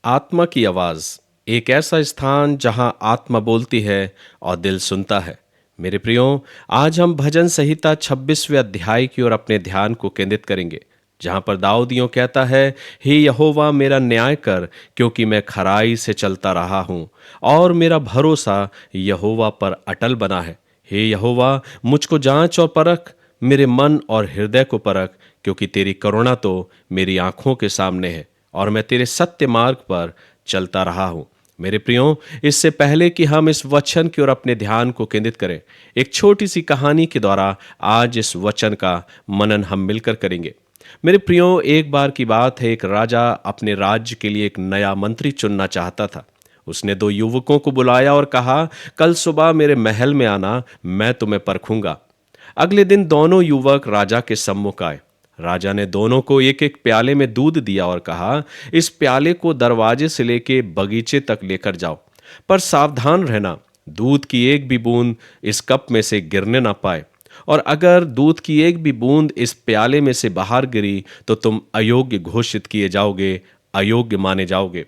आत्मा की आवाज, एक ऐसा स्थान जहां आत्मा बोलती है और दिल सुनता है। मेरे प्रियो, आज हम भजन संहिता 26वें अध्याय की ओर अपने ध्यान को केंद्रित करेंगे, जहां पर दाऊद यूं कहता है, हे यहोवा मेरा न्याय कर, क्योंकि मैं खराई से चलता रहा हूं और मेरा भरोसा यहोवा पर अटल बना है। हे यहोवा, मुझको जांच और परख, मेरे मन और हृदय को परख, क्योंकि तेरी करुणा तो मेरी आंखों के सामने है और मैं तेरे सत्य मार्ग पर चलता रहा हूं। मेरे प्रियो, इससे पहले कि हम इस वचन की ओर अपने ध्यान को केंद्रित करें, एक छोटी सी कहानी के द्वारा आज इस वचन का मनन हम मिलकर करेंगे। मेरे प्रियो, एक बार की बात है, एक राजा अपने राज्य के लिए एक नया मंत्री चुनना चाहता था। उसने दो युवकों को बुलाया और कहा, कल सुबह मेरे महल में आना, मैं तुम्हें परखूंगा। अगले दिन दोनों युवक राजा के सम्मुख आए। राजा ने दोनों को एक एक प्याले में दूध दिया और कहा, इस प्याले को दरवाजे से लेके बगीचे तक लेकर जाओ, पर सावधान रहना, दूध की एक भी बूंद इस कप में से गिरने ना पाए, और अगर दूध की एक भी बूंद इस प्याले में से बाहर गिरी तो तुम अयोग्य घोषित किए जाओगे, अयोग्य माने जाओगे।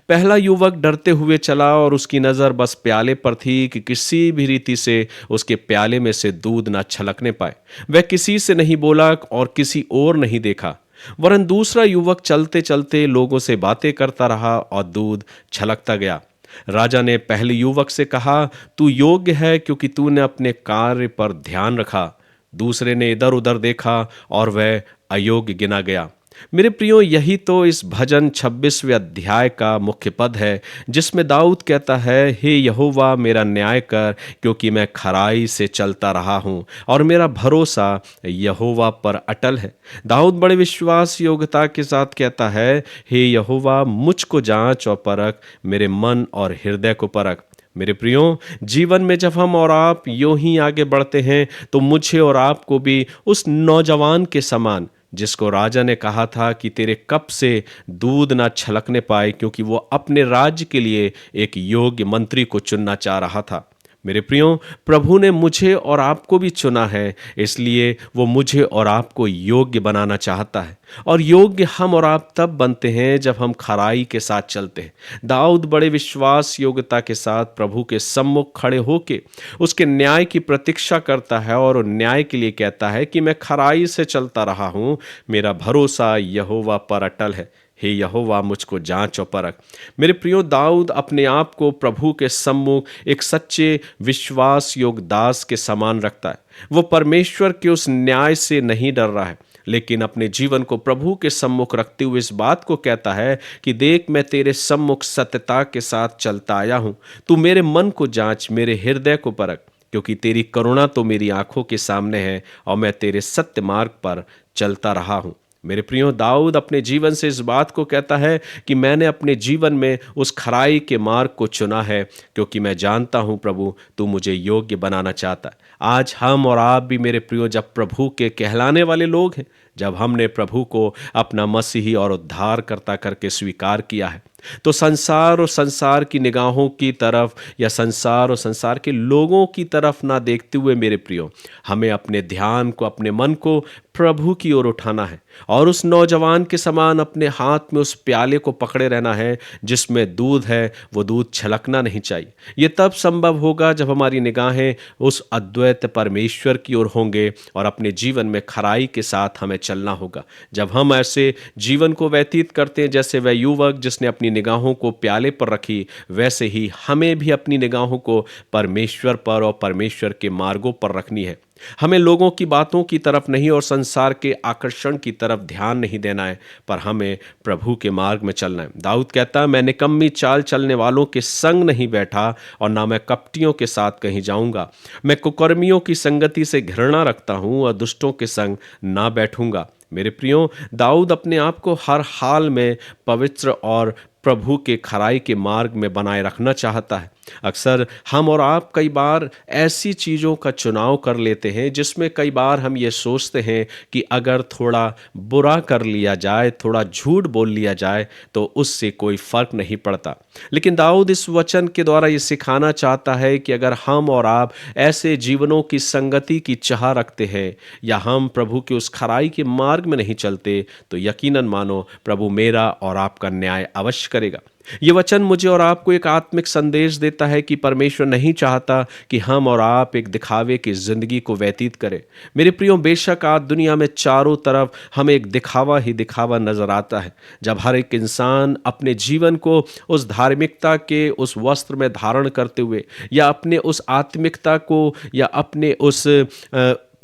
पहला युवक डरते हुए चला और उसकी नजर बस प्याले पर थी कि किसी भी रीति से उसके प्याले में से दूध ना छलकने पाए। वह किसी से नहीं बोला और किसी और नहीं देखा, वरन दूसरा युवक चलते चलते लोगों से बातें करता रहा और दूध छलकता गया। राजा ने पहले युवक से कहा, तू योग्य है, क्योंकि तूने अपने कार्य पर ध्यान रखा। दूसरे ने इधर उधर देखा और वह अयोग्य गिना गया। मेरे प्रियो, यही तो इस भजन 26वें अध्याय का मुख्य पद है, जिसमें दाऊद कहता है, हे यहोवा मेरा न्याय कर, क्योंकि मैं खराई से चलता रहा हूं और मेरा भरोसा यहोवा पर अटल है। दाऊद बड़े विश्वास योग्यता के साथ कहता है, हे यहोवा मुझको जांच और परख, मेरे मन और हृदय को परख। मेरे प्रियो, जीवन में जब हम और आप यूं ही आगे बढ़ते हैं, तो मुझे और आपको भी उस नौजवान के समान, जिसको राजा ने कहा था कि तेरे कप से दूध ना छलकने पाए, क्योंकि वो अपने राज्य के लिए एक योग्य मंत्री को चुनना चाह रहा था। मेरे प्रियो, प्रभु ने मुझे और आपको भी चुना है, इसलिए वो मुझे और आपको योग्य बनाना चाहता है। और योग्य हम और आप तब बनते हैं जब हम खराई के साथ चलते हैं। दाऊद बड़े विश्वास योग्यता के साथ प्रभु के सम्मुख खड़े होके उसके न्याय की प्रतीक्षा करता है और न्याय के लिए कहता है कि मैं खराई से चलता रहा हूं, मेरा भरोसा यहोवा पर अटल है। हे यहोवा मुझको जांच और परख। मेरे प्रियो, दाऊद अपने आप को प्रभु के सम्मुख एक सच्चे विश्वास योग्य दास के समान रखता है। वो परमेश्वर के उस न्याय से नहीं डर रहा है, लेकिन अपने जीवन को प्रभु के सम्मुख रखते हुए इस बात को कहता है कि देख, मैं तेरे सम्मुख सत्यता के साथ चलता आया हूं, तू मेरे मन को जांच, मेरे हृदय को परख, क्योंकि तेरी करुणा तो मेरी आंखों के सामने है और मैं तेरे सत्य मार्ग पर चलता रहा हूं। मेरे प्रियो, दाऊद अपने जीवन से इस बात को कहता है कि मैंने अपने जीवन में उस खराई के मार्ग को चुना है, क्योंकि मैं जानता हूं प्रभु तू मुझे योग्य बनाना चाहता है। आज हम और आप भी मेरे प्रियो, जब प्रभु के कहलाने वाले लोग हैं, जब हमने प्रभु को अपना मसीही और उद्धारकर्ता करके स्वीकार किया है, तो संसार और संसार की निगाहों की तरफ या संसार और संसार के लोगों की तरफ ना देखते हुए मेरे प्रियो, हमें अपने ध्यान को, अपने मन को प्रभु की ओर उठाना है और उस नौजवान के समान अपने हाथ में उस प्याले को पकड़े रहना है जिसमें दूध है। वो दूध छलकना नहीं चाहिए। ये तब संभव होगा जब हमारी निगाहें उस अद्वैत परमेश्वर की ओर होंगे और अपने जीवन में खराई के साथ हमें चलना होगा। जब हम ऐसे जीवन को व्यतीत करते हैं जैसे वह युवक जिसने अपनी निगाहों को प्याले पर रखी, वैसे ही हमें भी अपनी निगाहों को परमेश्वर पर और परमेश्वर के मार्गों पर रखनी है। हमें लोगों की बातों की तरफ नहीं और संसार के आकर्षण की तरफ ध्यान नहीं देना है, पर हमें प्रभु के मार्ग में चलना है। दाऊद कहता है, मैं निकम्मी चाल चलने वालों के संग नहीं बैठा और ना मैं कपटियों के साथ कहीं जाऊंगा। मैं कुकर्मियों की संगति से घृणा रखता हूं और दुष्टों के संग ना बैठूंगा। मेरे प्रियो, दाऊद अपने आप को हर हाल में पवित्र और प्रभु के खराई के मार्ग में बनाए रखना चाहता है। अक्सर हम और आप कई बार ऐसी चीज़ों का चुनाव कर लेते हैं जिसमें कई बार हम ये सोचते हैं कि अगर थोड़ा बुरा कर लिया जाए, थोड़ा झूठ बोल लिया जाए, तो उससे कोई फर्क नहीं पड़ता। लेकिन दाऊद इस वचन के द्वारा ये सिखाना चाहता है कि अगर हम और आप ऐसे जीवनों की संगति की चाह रखते हैं या हम प्रभु के उस खराई के मार्ग में नहीं चलते, तो यकीनन मानो प्रभु मेरा और आपका न्याय अवश्य करेगा। ये वचन मुझे और आपको एक आत्मिक संदेश देता है कि परमेश्वर नहीं चाहता कि हम और आप एक दिखावे की जिंदगी को व्यतीत करें। मेरे प्रियो, बेशक आज दुनिया में चारों तरफ हमें एक दिखावा ही दिखावा नजर आता है। जब हर एक इंसान अपने जीवन को उस धार्मिकता के उस वस्त्र में धारण करते हुए या अपने उस आत्मिकता को या अपने उस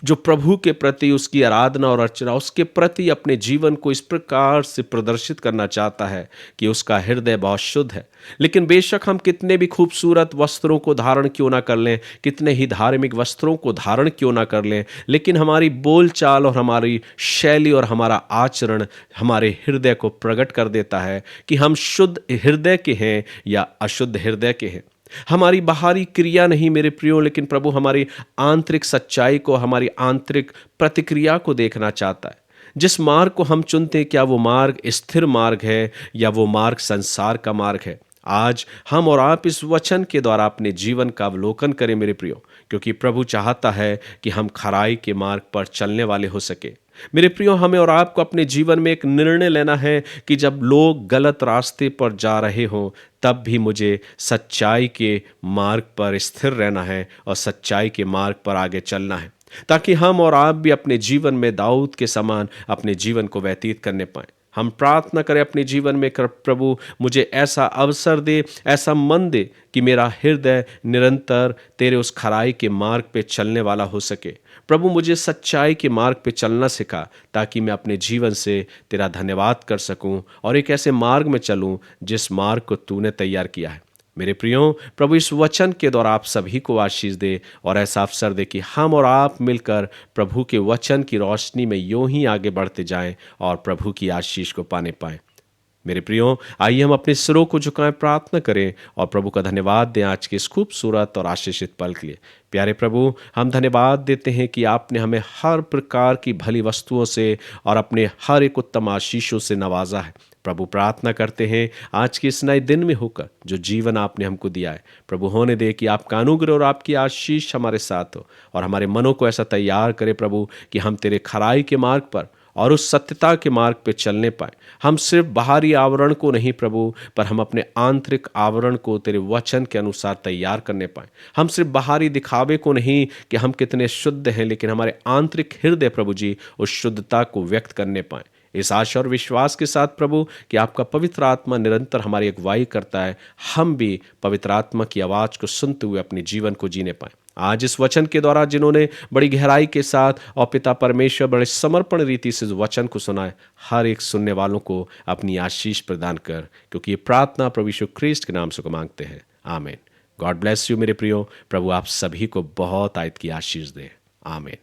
जो प्रभु के प्रति उसकी आराधना और अर्चना उसके प्रति अपने जीवन को इस प्रकार से प्रदर्शित करना चाहता है कि उसका हृदय बहुत शुद्ध है। लेकिन बेशक हम कितने भी खूबसूरत वस्त्रों को धारण क्यों ना कर लें, कितने ही धार्मिक वस्त्रों को धारण क्यों ना कर लें, लेकिन हमारी बोलचाल और हमारी शैली और हमारा आचरण हमारे हृदय को प्रकट कर देता है कि हम शुद्ध हृदय के हैं या अशुद्ध हृदय के हैं। हमारी बाहरी क्रिया नहीं मेरे प्रियो, लेकिन प्रभु हमारी आंतरिक सच्चाई को, हमारी आंतरिक प्रतिक्रिया को देखना चाहता है। जिस मार्ग को हम चुनते हैं, क्या वो मार्ग स्थिर मार्ग है या वो मार्ग संसार का मार्ग है? आज हम और आप इस वचन के द्वारा अपने जीवन का अवलोकन करें मेरे प्रियो, क्योंकि प्रभु चाहता है कि हम खराई के मार्ग पर चलने वाले हो सके। मेरे प्रियो, हमें और आपको अपने जीवन में एक निर्णय लेना है कि जब लोग गलत रास्ते पर जा रहे हों तब भी मुझे सच्चाई के मार्ग पर स्थिर रहना है और सच्चाई के मार्ग पर आगे चलना है, ताकि हम और आप भी अपने जीवन में दाऊद के समान अपने जीवन को व्यतीत करने पाएं। हम प्रार्थना करें अपने जीवन में, कर प्रभु मुझे ऐसा अवसर दे, ऐसा मन दे कि मेरा हृदय निरंतर तेरे उस खराई के मार्ग पे चलने वाला हो सके। प्रभु मुझे सच्चाई के मार्ग पे चलना सिखा, ताकि मैं अपने जीवन से तेरा धन्यवाद कर सकूं और एक ऐसे मार्ग में चलूं जिस मार्ग को तूने तैयार किया है। मेरे प्रियो, प्रभु इस वचन के द्वारा आप सभी को आशीष दे और ऐसा अवसर दे कि हम और आप मिलकर प्रभु के वचन की रोशनी में यूं ही आगे बढ़ते जाएं और प्रभु की आशीष को पाने पाएं। मेरे प्रियो, आइए हम अपने सिरों को झुकाएं, प्रार्थना करें और प्रभु का धन्यवाद दें आज के इस खूबसूरत और आशीषित पल के लिए। प्यारे प्रभु, हम धन्यवाद देते हैं कि आपने हमें हर प्रकार की भली वस्तुओं से और अपने हर एक उत्तम आशीषों से नवाजा है। प्रभु, प्रार्थना करते हैं आज के इस नए दिन में होकर जो जीवन आपने हमको दिया है, प्रभु होने दे कि आपका अनुग्रह और आपकी आशीष हमारे साथ हो और हमारे मनों को ऐसा तैयार करे प्रभु कि हम तेरे खराई के मार्ग पर और उस सत्यता के मार्ग पे चलने पाए। हम सिर्फ बाहरी आवरण को नहीं प्रभु, पर हम अपने आंतरिक आवरण को तेरे वचन के अनुसार तैयार करने पाए। हम सिर्फ बाहरी दिखावे को नहीं कि हम कितने शुद्ध हैं, लेकिन हमारे आंतरिक हृदय प्रभु जी उस शुद्धता को व्यक्त करने पाए। इस आशा और विश्वास के साथ प्रभु कि आपका पवित्र आत्मा निरंतर हमारी अगुवाई करता है, हम भी पवित्र आत्मा की आवाज़ को सुनते हुए अपने जीवन को जीने पाएं। आज इस वचन के द्वारा जिन्होंने बड़ी गहराई के साथ और पिता परमेश्वर बड़े समर्पण रीति से इस वचन को सुना है, हर एक सुनने वालों को अपनी आशीष प्रदान कर, क्योंकि ये प्रार्थना प्रभु यीशु ख्रीस्त के नाम से को मांगते हैं, आमीन। गॉड ब्लेस यू मेरे प्रियो। प्रभु आप सभी को बहुत आयत की आशीष दे, आमीन।